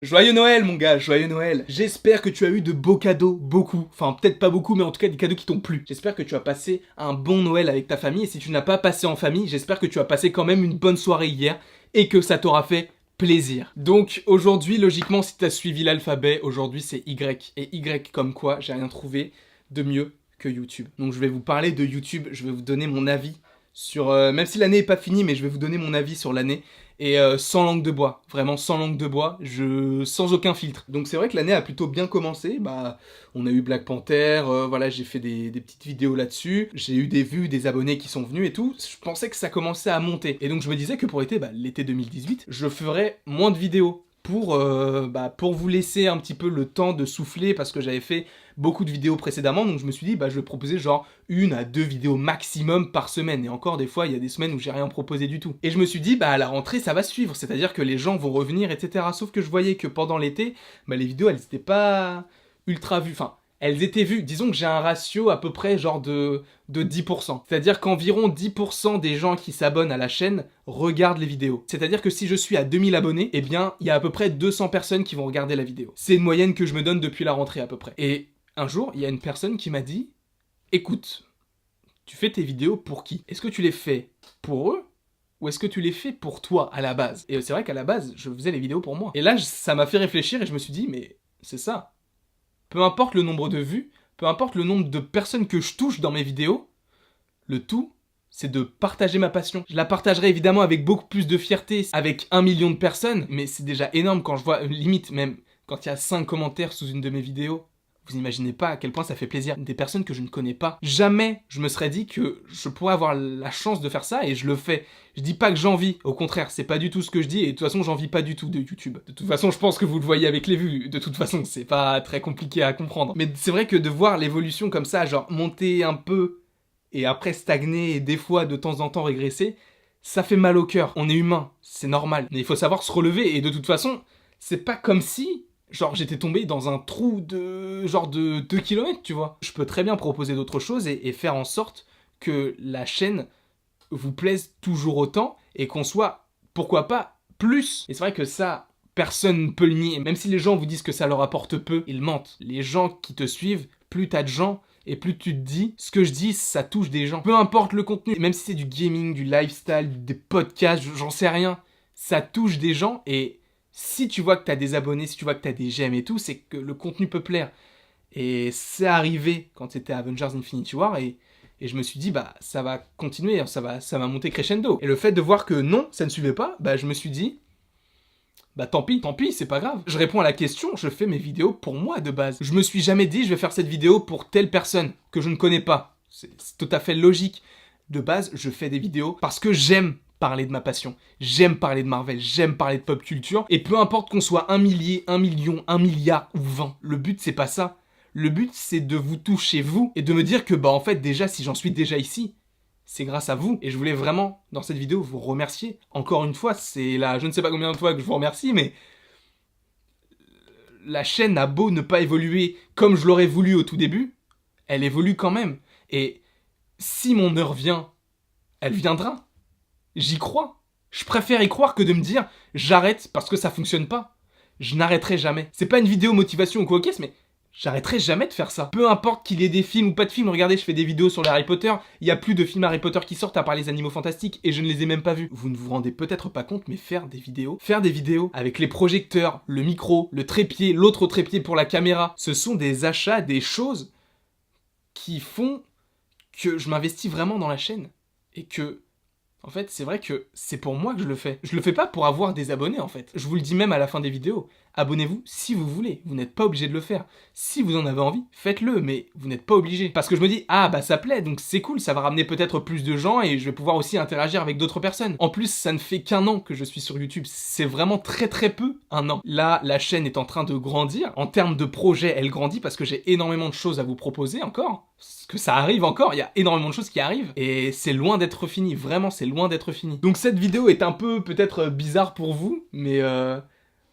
Joyeux Noël mon gars, joyeux Noël. J'espère que tu as eu de beaux cadeaux, beaucoup. Enfin peut-être pas beaucoup mais en tout cas des cadeaux qui t'ont plu. J'espère que tu as passé un bon Noël avec ta famille et si tu n'as pas passé en famille, j'espère que tu as passé quand même une bonne soirée hier et que ça t'aura fait plaisir. Donc aujourd'hui, logiquement si tu as suivi l'alphabet, aujourd'hui c'est Y. Et Y comme quoi, j'ai rien trouvé de mieux que YouTube. Donc je vais vous parler de YouTube, je vais vous donner mon avis sur... même si l'année est pas finie, mais je vais vous donner mon avis sur l'année. Et sans langue de bois, vraiment sans langue de bois, sans aucun filtre. Donc c'est vrai que l'année a plutôt bien commencé, on a eu Black Panther, voilà, j'ai fait des petites vidéos là-dessus, j'ai eu des vues, des abonnés qui sont venus et tout, je pensais que ça commençait à monter. Et donc je me disais que pour l'été 2018, je ferais moins de vidéos. Pour vous laisser un petit peu le temps de souffler parce que j'avais fait beaucoup de vidéos précédemment, donc je me suis dit je vais proposer genre 1 à 2 vidéos maximum par semaine, et encore des fois il y a des semaines où j'ai rien proposé du tout. Et je me suis dit à la rentrée ça va suivre, c'est-à-dire que les gens vont revenir etc. Sauf que je voyais que pendant l'été, les vidéos elles étaient pas ultra vues, enfin elles étaient vues, disons que j'ai un ratio à peu près genre de 10%. C'est-à-dire qu'environ 10% des gens qui s'abonnent à la chaîne regardent les vidéos. C'est-à-dire que si je suis à 2000 abonnés, eh bien, il y a à peu près 200 personnes qui vont regarder la vidéo. C'est une moyenne que je me donne depuis la rentrée à peu près. Et un jour, il y a une personne qui m'a dit « Écoute, tu fais tes vidéos pour qui? Est-ce que tu les fais pour eux ou est-ce que tu les fais pour toi à la base ?» Et c'est vrai qu'à la base, je faisais les vidéos pour moi. Et là, ça m'a fait réfléchir et je me suis dit « Mais c'est ça. Peu importe le nombre de vues, peu importe le nombre de personnes que je touche dans mes vidéos, le tout, c'est de partager ma passion. Je la partagerai évidemment avec beaucoup plus de fierté, avec 1 million de personnes, mais c'est déjà énorme quand je vois, limite même, quand il y a 5 commentaires sous une de mes vidéos. Vous imaginez pas à quel point ça fait plaisir. Des personnes que je ne connais pas. Jamais je me serais dit que je pourrais avoir la chance de faire ça et je le fais. Je dis pas que j'envie, au contraire, c'est pas du tout ce que je dis et de toute façon j'envie pas du tout de YouTube. De toute façon je pense que vous le voyez avec les vues, de toute façon c'est pas très compliqué à comprendre. Mais c'est vrai que de voir l'évolution comme ça, genre monter un peu et après stagner et des fois de temps en temps régresser, ça fait mal au cœur. On est humain, c'est normal. Mais il faut savoir se relever et de toute façon, c'est pas comme si... genre j'étais tombé dans un trou de genre de 2 km, tu vois. Je peux très bien proposer d'autres choses et faire en sorte que la chaîne vous plaise toujours autant et qu'on soit, pourquoi pas, plus. Et c'est vrai que ça, personne ne peut le nier. Même si les gens vous disent que ça leur apporte peu, ils mentent. Les gens qui te suivent, plus t'as de gens, et plus tu te dis, ce que je dis, ça touche des gens. Peu importe le contenu, même si c'est du gaming, du lifestyle, des podcasts, j'en sais rien, ça touche des gens et si tu vois que t'as des abonnés, si tu vois que t'as des j'aime et tout, c'est que le contenu peut plaire. Et c'est arrivé quand c'était Avengers Infinity War et je me suis dit ça va continuer, ça va monter crescendo. Et le fait de voir que non, ça ne suivait pas, je me suis dit tant pis, c'est pas grave. Je réponds à la question, je fais mes vidéos pour moi de base. Je me suis jamais dit je vais faire cette vidéo pour telle personne que je ne connais pas. C'est tout à fait logique. De base, je fais des vidéos parce que j'aime parler de ma passion. J'aime parler de Marvel, j'aime parler de pop culture. Et peu importe qu'on soit 1 millier, 1 million, 1 milliard ou 20, le but c'est pas ça. Le but c'est de vous toucher vous et de me dire que en fait déjà si j'en suis déjà ici, c'est grâce à vous. Et je voulais vraiment, dans cette vidéo, vous remercier. Encore une fois, c'est là, je ne sais pas combien de fois que je vous remercie, mais la chaîne a beau ne pas évoluer comme je l'aurais voulu au tout début, elle évolue quand même. Et si mon heure vient, elle viendra. J'y crois. Je préfère y croire que de me dire j'arrête parce que ça fonctionne pas. Je n'arrêterai jamais. C'est pas une vidéo motivation ou quoi qu'est-ce, mais j'arrêterai jamais de faire ça. Peu importe qu'il y ait des films ou pas de films, regardez, je fais des vidéos sur les Harry Potter, il y a plus de films Harry Potter qui sortent à part les animaux fantastiques et je ne les ai même pas vus. Vous ne vous rendez peut-être pas compte, mais faire des vidéos avec les projecteurs, le micro, le trépied, l'autre trépied pour la caméra, ce sont des achats, des choses qui font que je m'investis vraiment dans la chaîne et que en fait, c'est vrai que c'est pour moi que je le fais. Je le fais pas pour avoir des abonnés, en fait. Je vous le dis même à la fin des vidéos. Abonnez-vous si vous voulez. Vous n'êtes pas obligé de le faire. Si vous en avez envie, faites-le, mais vous n'êtes pas obligé. Parce que je me dis, ça plaît, donc c'est cool, ça va ramener peut-être plus de gens et je vais pouvoir aussi interagir avec d'autres personnes. En plus, ça ne fait qu'un an que je suis sur YouTube. C'est vraiment très très peu, un an. Là, la chaîne est en train de grandir. En termes de projet, elle grandit parce que j'ai énormément de choses à vous proposer encore. Parce que ça arrive encore, il y a énormément de choses qui arrivent. Et c'est loin d'être fini, vraiment, c'est loin d'être fini. Donc cette vidéo est un peu peut-être bizarre pour vous, mais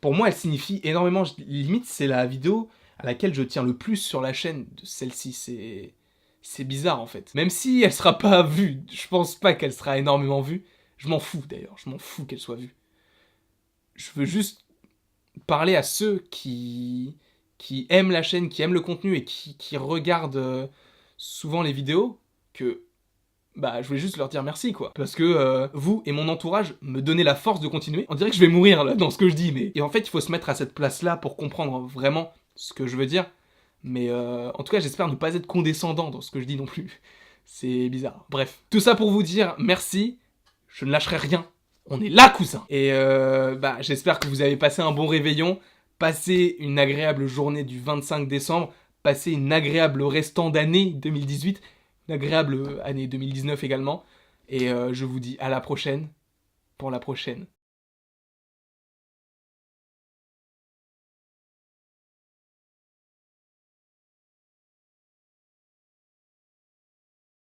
pour moi elle signifie énormément. Limite c'est la vidéo à laquelle je tiens le plus sur la chaîne de celle-ci. C'est bizarre en fait. Même si elle sera pas vue, je pense pas qu'elle sera énormément vue. Je m'en fous d'ailleurs, je m'en fous qu'elle soit vue. Je veux juste parler à ceux qui aiment la chaîne, qui aiment le contenu et qui regardent souvent les vidéos, que bah je voulais juste leur dire merci quoi. Parce que vous et mon entourage me donnez la force de continuer. On dirait que je vais mourir là dans ce que je dis, mais... Et en fait il faut se mettre à cette place-là pour comprendre vraiment ce que je veux dire. Mais en tout cas j'espère ne pas être condescendant dans ce que je dis non plus. C'est bizarre. Bref, tout ça pour vous dire merci, je ne lâcherai rien. On est là, cousin. Et bah j'espère que vous avez passé un bon réveillon, passé une agréable journée du 25 décembre, passé une agréable restant d'année 2018, une agréable année 2019 également. Et je vous dis à la prochaine pour la prochaine